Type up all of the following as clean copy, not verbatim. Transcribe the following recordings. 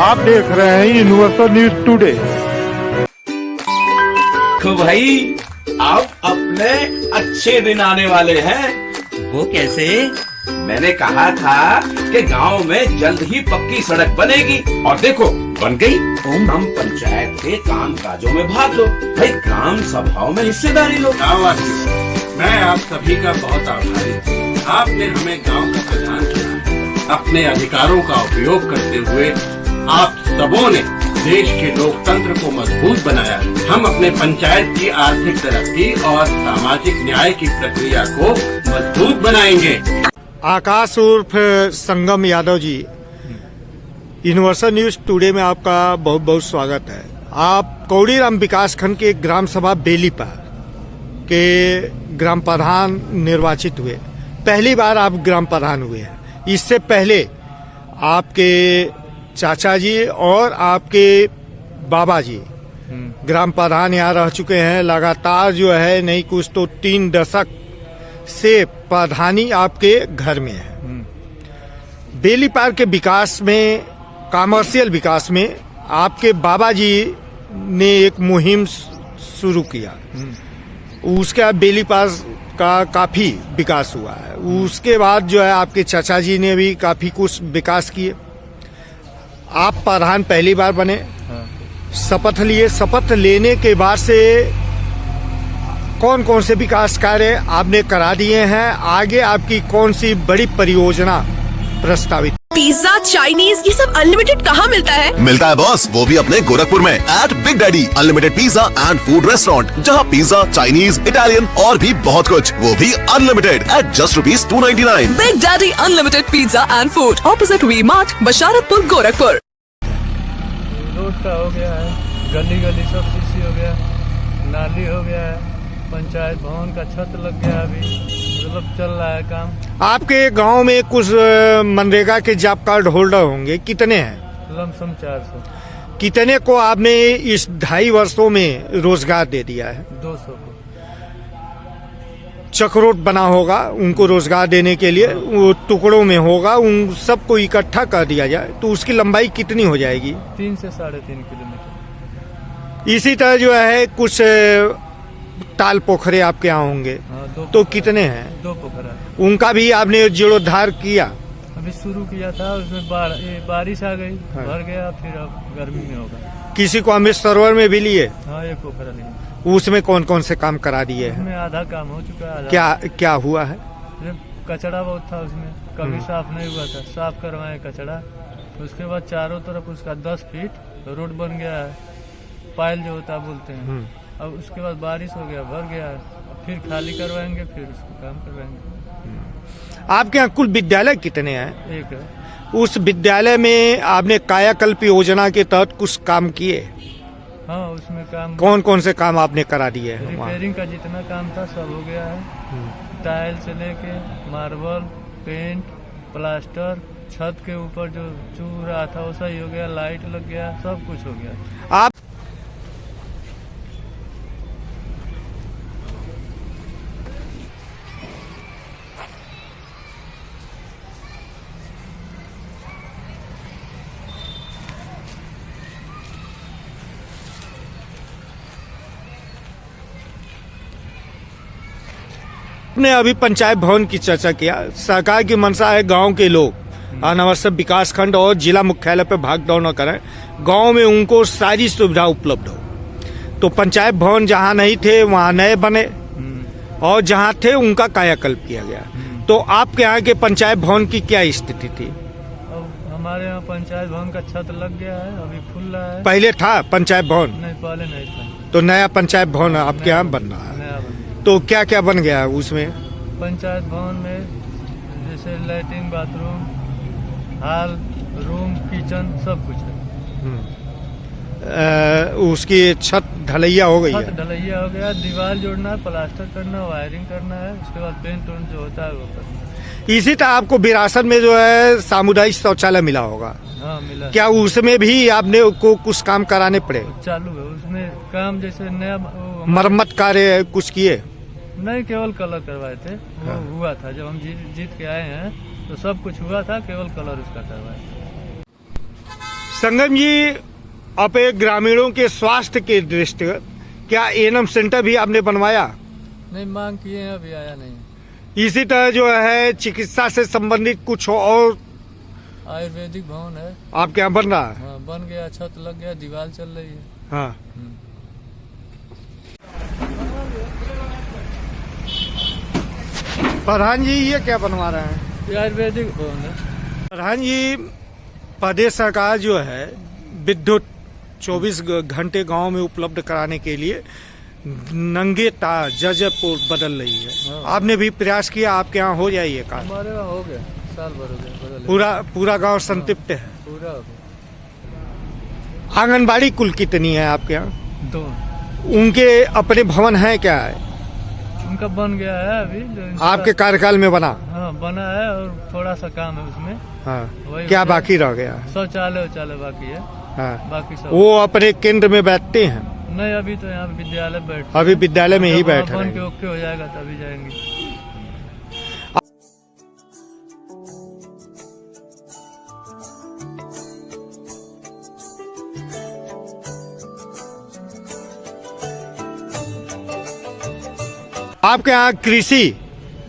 आप देख रहे हैं यूनिवर्सल न्यूज टुडे। तो भाई अब अपने अच्छे दिन आने वाले हैं। वो कैसे? मैंने कहा था कि गांव में जल्द ही पक्की सड़क बनेगी और देखो बन गई। हम पंचायत के काम काजों में भाग लो भाई, ग्राम सभाओं में हिस्सेदारी लो। गाँववासी, मैं आप सभी का बहुत आभारी हूँ। आपने हमें गांव का प्रधान चुना। अपने अधिकारों का उपयोग करते हुए आप सबों ने देश के लोकतंत्र को मजबूत बनाया। हम अपने पंचायत की आर्थिक तरक्की और सामाजिक न्याय की प्रक्रिया को मजबूत बनाएंगे। आकाश उर्फ संगम Yadav ji, universal news today में आपका बहुत बहुत स्वागत है। आप कौड़ीराम विकास खंड के ग्राम सभा बेलीपार के ग्राम प्रधान निर्वाचित हुए। पहली बार आप ग्राम प्रधान हुए हैं। इससे पहले आपके चाचा जी और आपके बाबा जी ग्राम प्रधान यहाँ रह चुके हैं। लगातार जो है नहीं कुछ तो 3 दशक से प्रधानी आपके घर में है। बेलीपार के विकास में, कमर्शियल विकास में आपके बाबा जी ने एक मुहिम शुरू किया। उसके बाद बेलीपार का काफी विकास हुआ है। उसके बाद जो है आपके चाचा जी ने भी काफी कुछ विकास किए। आप प्रधान पहली बार बने, शपथ लिए। शपथ लेने के बाद से कौन कौन से विकास कार्य आपने करा दिए हैं? आगे आपकी कौन सी बड़ी परियोजना प्रस्तावित? पिज्जा, चाइनीज, ये सब अनलिमिटेड कहाँ मिलता है? मिलता है बॉस, वो भी अपने गोरखपुर में at Big Daddy unlimited pizza and food restaurant, जहाँ पिज्जा, चाइनीज, इटालियन और भी बहुत कुछ, वो भी unlimited at just ₹299। Big Daddy unlimited pizza and food, opposite V Mart, Basharatpur, Gorakhpur. Road का हो गया है, गली गली सब सीसी हो गया, नाली हो गया है, पंचायत भवन का छत लग गया, अभी मतलब चल रहा है काम। आपके गांव में कुछ मनरेगा के जॉब कार्ड होल्डर होंगे, कितने हैं? लमसम 400। कितने को आपने इस 2.5 वर्षों में रोजगार दे दिया है? 200 को। चक्रोट बना होगा, उनको रोजगार देने के लिए वो टुकड़ों में होगा, उन सबको इकट्ठा कर दिया जाए तो उसकी लंबाई कितनी हो जाएगी? 3 से 3.5 किलोमीटर। इसी तरह जो है कुछ ताल पोखरे आपके यहाँ होंगे। हाँ, तो कितने हैं? 2 पोखरा। उनका भी आपने जीर्णोद्धार किया? अभी शुरू किया था, उसमें बारिश आ गई, भर गया, फिर अब गर्मी में होगा। किसी को अमृत सरोवर में भी लिए? हाँ, 1 पोखरा लिए। उसमें कौन कौन से काम करा दिए हैं? उसमें आधा काम हो चुका है। क्या क्या हुआ है? कचड़ा बहुत था उसमें, कभी साफ नहीं हुआ था, साफ करवाए कचड़ा। उसके बाद चारों तरफ उसका 10 फीट रोड बन गया है, पायल जो होता बोलते हैं। अब उसके बाद बारिश हो गया, भर गया, फिर खाली करवाएंगे, फिर उसको काम करवाएंगे। आपके यहाँ कुल विद्यालय कितने हैं? 1 है। उस विद्यालय में आपने कायाकल्प योजना के तहत कुछ काम किए? हाँ, उसमें काम। कौन कौन से काम आपने करा दिए हैं? रिपेयरिंग का जितना काम था सब हो गया है। टाइल से लेके मार्बल, पेंट, प्लास्टर, छत के ऊपर जो चूह रहा था वो सही हो गया, लाइट लग गया, सब कुछ हो गया। आप ने अभी पंचायत भवन की चर्चा किया। सरकार की मंशा है गांव के लोग अनावश्यक विकास खंड और जिला मुख्यालय पर भाग दौड़ न करें, गांव में उनको सारी सुविधा उपलब्ध हो। तो पंचायत भवन जहां नहीं थे वहां नए बने और जहां थे उनका कायाकल्प किया गया। तो आपके यहाँ के पंचायत भवन की क्या स्थिति थी? अब हमारे यहाँ पंचायत भवन का छत लग गया है, अभी खुल रहा है। पहले था पंचायत भवन? नहीं, पहले नहीं था। तो नया पंचायत भवन आपके यहाँ बन रहा है। नया बन। तो क्या क्या बन गया है उसमें? पंचायत भवन में जैसे latrine, bathroom, hall, room, kitchen, सब कुछ है। उसकी छत ढलैया हो गई छत है? ढलैया हो गया, दीवार जोड़ना है, प्लास्टर करना, वायरिंग करना है, उसके बाद पेंट वेंट जो होता है वो करना है। इसी तरह आपको विरासत में जो है सामुदायिक शौचालय मिला होगा? हाँ, मिला। क्या उसमें भी आपने को कुछ काम कराने पड़े? चालू है उसमें काम, जैसे नया मरम्मत कार्य कुछ किए? नहीं, केवल कलर करवाए थे। वो हुआ था जब हम जीत के आए हैं, तो सब कुछ हुआ था, केवल कलर उसका करवाया। संगम जी, अपने ग्रामीणों के स्वास्थ्य के दृष्टिगत क्या एएनएम सेंटर भी आपने बनवाया? नहीं, मांग किए हैं, अभी आया नहीं। इसी तरह जो है चिकित्सा से संबंधित कुछ और आयुर्वेदिक भवन है आपके यहाँ बन रहा है? हाँ, बन गया, छत लग गया, दीवार चल रही है। हाँ। प्रधान जी, ये क्या बनवा रहे हैं? ये आयुर्वेदिक भवन है। प्रधान जी, प्रदेश सरकार जो है विद्युत 24 घंटे गांव में उपलब्ध कराने के लिए नंगे तार जर्जरपुर बदल रही है। हाँ। आपने भी प्रयास किया, आपके यहाँ हो जाए ये काम? हमारे वहाँ हो गया, साल भर हो गया, बदल पूरा गांव संतृप्त है। पूरा हो गया। आंगनबाड़ी कुल कितनी है आपके यहाँ? 2 उनके अपने भवन है क्या है? उनका बन गया है अभी जो आपके कार्यकाल में बना? हाँ, बना है और थोड़ा सा काम है उसमें। हाँ। वही क्या उसमें बाकी रह गया? शौचालय बाकी है। हाँ। बाकी सब वो अपने केंद्र में बैठते हैं? नहीं, अभी तो यहाँ विद्यालय बैठ अभी विद्यालय में ही जब वहाँ बैठ रहे बन के हैं। ओके हो जाएगा तभी जाएंगे। आपके यहाँ कृषि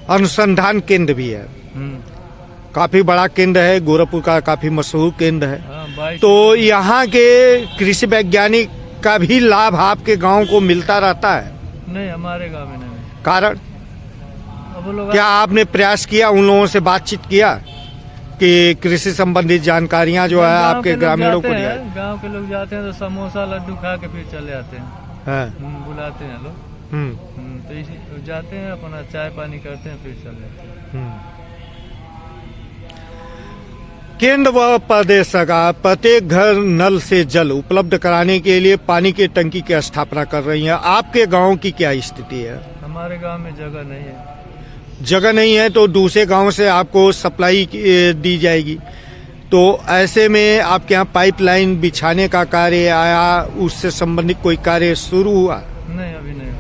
अनुसंधान केंद्र भी है, काफी बड़ा केंद्र है, गोरखपुर का काफी मशहूर केंद्र है। हाँ, 22 तो यहाँ के कृषि वैज्ञानिक का भी लाभ आपके गांव को मिलता रहता है? नहीं, हमारे गांव में नहीं। कारण अब वो लोग क्या आपने प्रयास किया, उन लोगों से बातचीत किया कि कृषि संबंधित जानकारियां जो है गाँव आपके के लोग ग्रामीणों जाते को दिया? हैं, गांव के लोग जाते हैं तो समोसा लड्डू खा के फिर चले आते हैं। हाँ। बुलाते हैं लोग। तो इसी जाते हैं, अपना चाय पानी करते हैं, फिर चले जाते हैं। केंद्र व प्रदेश सरकार प्रत्येक घर नल से जल उपलब्ध कराने के लिए पानी की टंकी की स्थापना कर रही है। आपके गांव की क्या स्थिति है? हमारे गांव में जगह नहीं है। जगह नहीं है तो दूसरे गांव से आपको सप्लाई दी जाएगी। तो ऐसे में आपके यहाँ पाइपलाइन बिछाने का कार्य आया, उससे संबंधित कोई कार्य शुरू हुआ? नहीं, अभी नहीं।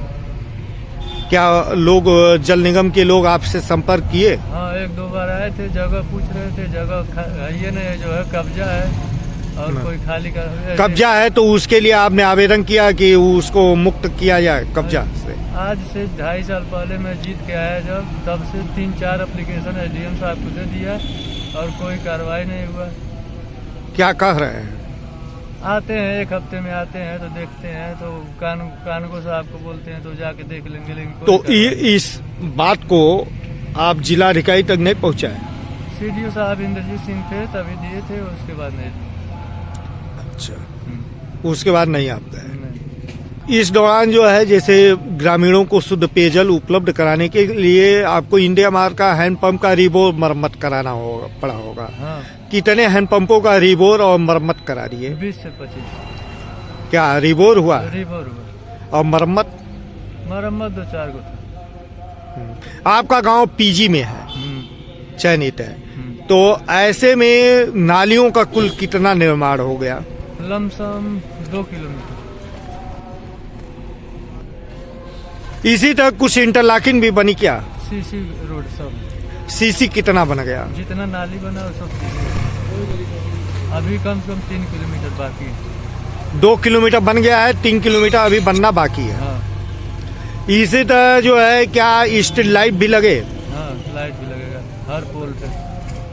क्या लोग जल निगम के लोग आपसे संपर्क किए? हाँ, 1-2 बार आए थे, जगह पूछ रहे थे। जगह ये नहीं जो है कब्जा है और कोई खाली कर कब्जा है तो उसके लिए आपने आवेदन किया कि उसको मुक्त किया जाए कब्जा से? आज से 2.5 साल पहले मैं जीत के आया जब, तब से 3-4 एप्लीकेशन एसडीएम साहब को दे दिया और कोई कार्रवाई नहीं हुआ। क्या कह रहे हैं? आते हैं, 1 हफ्ते में आते हैं तो देखते हैं, तो कानून साहब को बोलते हैं तो जाके देख लेंगे, लेकिन तो इस बात को आप जिलाधिकारी तक नहीं पहुंचाए? सीडीओ साहब इंद्रजीत सिंह थे तभी दिए थे, उसके बाद नहीं। अच्छा, उसके बाद नहीं आप गए? नहीं। इस दौरान जो है जैसे ग्रामीणों को शुद्ध पेयजल उपलब्ध कराने के लिए आपको इंडिया मार्क का हैंडपंप का रिबोर मरम्मत कराना पड़ा होगा। हाँ, कितने हैंडपंपों का रिबोर और मरम्मत करा रही है? 20 से 25। क्या रिबोर हुआ रिबोर हुआ और मरम्मत? मरम्मत 2-4 गो था। आपका गांव पीजी में है, चयनित है, तो ऐसे में नालियों का कुल कितना निर्माण हो गया? Lump sum 2 kilometre. इसी तरह कुछ इंटरलॉकिंग भी बनी क्या? सीसी रोड सब। सीसी कितना बन गया? जितना नाली बना वो सब सीसी। अभी कम से कम 3 किलोमीटर बाकी है। 2 किलोमीटर बन गया है, 3 किलोमीटर अभी बनना बाकी है। हाँ, इसी तरह जो है क्या स्ट्रीट लाइट भी लगे? हाँ, लाइट भी लगेगा हर पोल पे।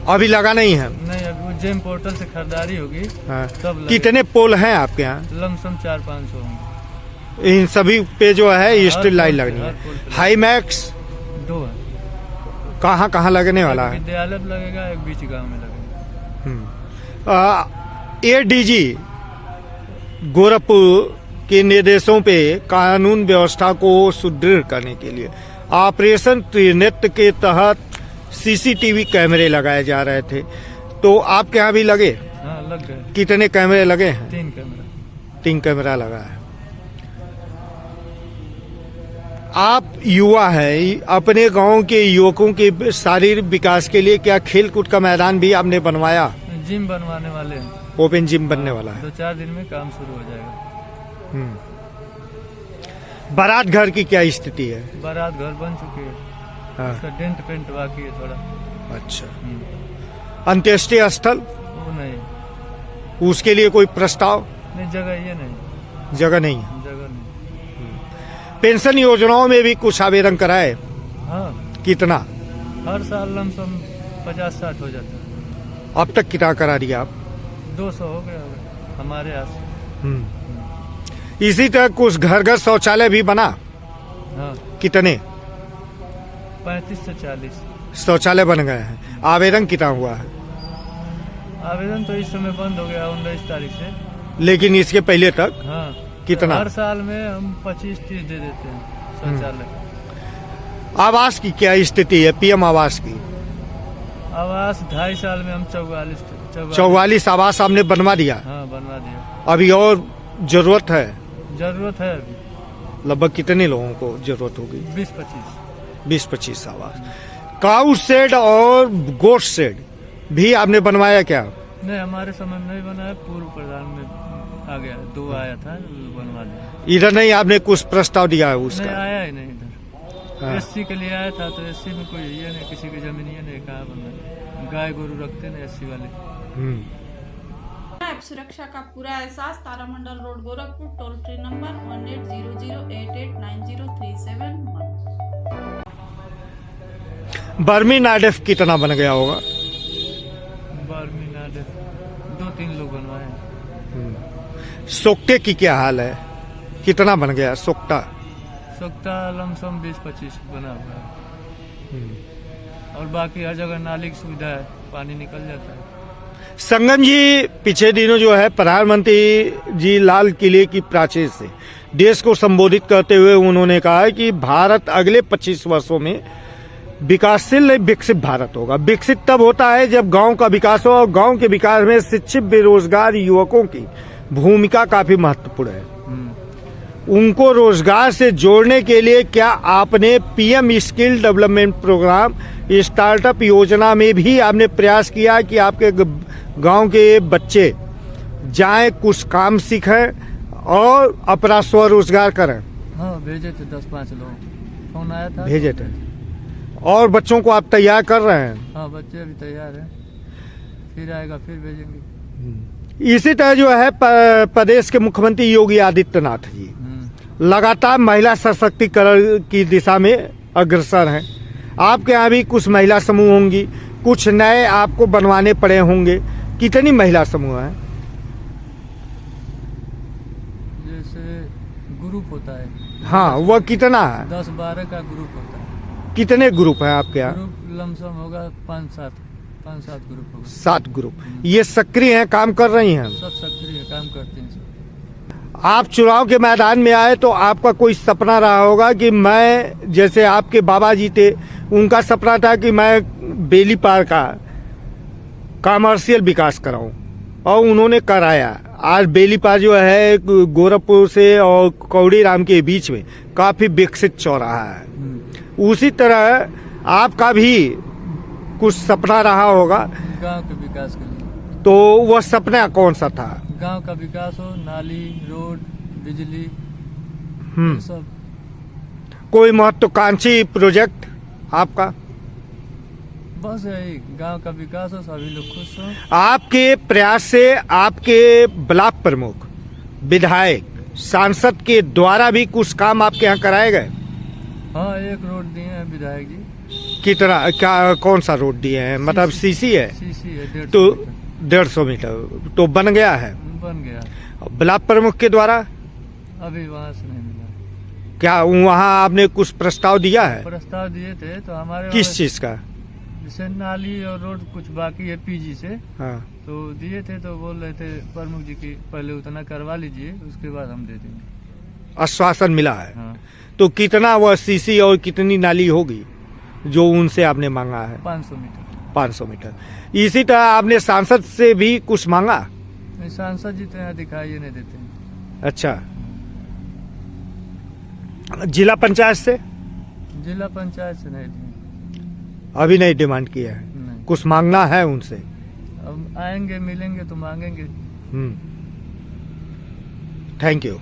अभी लगा नहीं है? नहीं, अभी जेम पोर्टल से खरीदारी होगी हाँ। तब लगेगा। कितने पोल हैं आपके यहाँ? लमसम 400-500 होंगे। इन सभी पे जो है स्ट्रीट लाइट पोल पे, लगनी है। हर पोल पे। हाई मैक्स 2 है। कहाँ कहाँ लगने वाला एक है? विद्यालय पे लगेगा, एक बीच गांव में लगेगा। एडीजी गोरखपुर के निर्देशों पे कानून व्यवस्था को सुदृढ़ करने के लिए ऑपरेशन त्रिनेत्र के तहत सीसीटीवी कैमरे लगाए जा रहे थे, तो आपके यहाँ भी लगे? हाँ, लग गए। कितने कैमरे लगे हैं? 3 कैमरा। 3 कैमरा लगा है। आप युवा हैं, अपने गांव के युवकों के शारीरिक विकास के लिए क्या खेल कूद का मैदान भी आपने बनवाया? जिम बनवाने वाले हैं। ओपन जिम बनने वाला है। 2-4 दिन में काम शुरू हो जाएगा। बारात घर की क्या स्थिति है? बारात घर बन चुकी है, हाँ। उसका डेंट पेंट बाकी है थोड़ा। अच्छा, अंत्येष्टि स्थल वो नहीं, उसके लिए कोई प्रस्ताव? नहीं जगह ये नहीं, जगह नहीं है। जगह नहीं। पेंशन योजनाओं में भी कुछ आवेदन कराए? हाँ, कितना? हर साल लमसम 50-60 हो जाता है। अब तक कितना करा दिया आप? 200 हो गया होगा हमारे यहाँ से। इसी तरह कुछ घर घर शौचालय भी बना? हाँ, कितने 35 से 40 शौचालय बन गए हैं? आवेदन कितना हुआ है? आवेदन तो इस समय बंद हो गया 19 तारीख से। लेकिन इसके पहले तक हाँ, कितना? हर साल में हम 25-30 दे देते हैं शौचालय। आवास की क्या स्थिति है? पीएम आवास की आवास 2.5 साल में हम 44 आवास आपने बनवा दिया? हाँ, बनवा दिया। अभी और जरूरत है? जरूरत है अभी लगभग कितने लोगों को जरूरत होगी? 20-25 आवास। काउ शेड और गोट शेड भी आपने बनवाया क्या? नहीं, हमारे समय में नहीं बना है, पूर्व प्रधान में आ गया, 2 आया था, बनवा दिया। इधर नहीं आपने कुछ प्रस्ताव दिया है नहीं, उसका? आया ही नहीं इधर। हाँ। एससी के लिए आया था तो एससी में कोई ये नहीं, किसी की जमीन ये नहीं, कहाँ बनना, गाय गोरू रखते ना एससी वाले। ऐप सुरक्षा का पूरा एहसास तारामंडल road Gorakhpur, toll free number 1800889037 बर्मी नाडेफ कितना बन गया होगा? बर्मी नाडे 2-3 लोग बनवाए हैं। सोक्टे की क्या हाल है? कितना बन गया सोक्टा? सोक्ता लमसम 20-25 बना हुआ है। और बाकी हर जगह नाली की सुविधा है, पानी निकल जाता है। संगम जी पिछले दिनों जो है प्रधानमंत्री जी लाल किले की प्राचीर से देश को संबोधित करते हुए उन्होंने कहा कि भारत अगले 25 वर्षों में विकासशील विकसित भारत होगा। विकसित तब होता है जब गांव का विकास हो, और गांव के विकास में शिक्षित बेरोजगार युवकों की भूमिका काफी महत्वपूर्ण है। उनको रोजगार से जोड़ने के लिए क्या आपने PM skill development programme startup योजना में भी आपने प्रयास किया कि आपके गांव के बच्चे जाएं, कुछ काम सीखें और अपना स्वरोजगार करें? हाँ, भेजे थे 10-5 लोग, फोन आया था। भेजे थे। और बच्चों को आप तैयार कर रहे हैं? हाँ, बच्चे अभी तैयार हैं, फिर आएगा फिर भेजेंगे। इसी तरह जो है प्रदेश के मुख्यमंत्री योगी आदित्यनाथ जी लगातार महिला सशक्तिकरण की दिशा में अग्रसर हैं। आपके यहाँ भी कुछ महिला समूह होंगी, कुछ नए आपको बनवाने पड़े होंगे। कितनी महिला समूह हैं? जैसे ग्रुप होता है, हाँ, वह कितना है? 10-12 का ग्रुप होता है। कितने ग्रुप हैं आपके यहाँ? ग्रुप लमसम होगा 5-7 ग्रुप होगा। 7 ग्रुप। ये सक्रिय हैं, काम कर रही हैं? सब सक्रिय काम करते हैं सब। आप चुनाव के मैदान में आए तो आपका कोई सपना रहा होगा कि मैं, जैसे आपके बाबा जी थे, उनका सपना था कि मैं बेली पार का कमर्शियल विकास कराऊं, और उन्होंने कराया। आज बेली पार जो है गोरखपुर से और कौड़ीराम के बीच में काफी विकसित चौराहा है। उसी तरह आपका भी कुछ सपना रहा होगा गांव के विकास के लिए। तो वह सपना कौन सा था? गांव का विकास हो, नाली, रोड, बिजली, सब। कोई महत्वाकांक्षी प्रोजेक्ट आपका? बस यही, गांव का विकास हो, सभी लोग खुश हो। आपके प्रयास से आपके ब्लॉक प्रमुख, विधायक, सांसद के द्वारा भी कुछ काम आपके यहाँ कराए गए? हाँ, एक रोड दिए हैं विधायक जी। कितना, क्या, कौन सा रोड दिए हैं? मतलब सीसी है? सीसी है 150 तो मीटर। 150 मीटर तो बन गया है? बन गया। ब्लॉक प्रमुख के द्वारा अभी वहाँ से नहीं मिला। क्या वहाँ आपने कुछ प्रस्ताव दिया है? प्रस्ताव दिए थे तो हमारे किस चीज का? जैसे नाली और रोड कुछ बाकी है पीजी से, हाँ, तो दिए थे, तो बोल रहे थे प्रमुख जी की पहले उतना करवा लीजिए, उसके बाद हम दे देंगे। आश्वासन मिला है? हाँ, तो कितना वह सीसी और कितनी नाली होगी जो उनसे आपने मांगा है? 500 मीटर। 500 मीटर। इसी तरह आपने सांसद से भी कुछ मांगा? नहीं, सांसद जी तो यहाँ दिखाई नहीं देते हैं। अच्छा, जिला पंचायत से? जिला पंचायत से नहीं दिए। अभी नहीं डिमांड किया है? नहीं, कुछ मांगना है उनसे? अब आएंगे, मिलेंगे तो मांगेंगे। Thank you.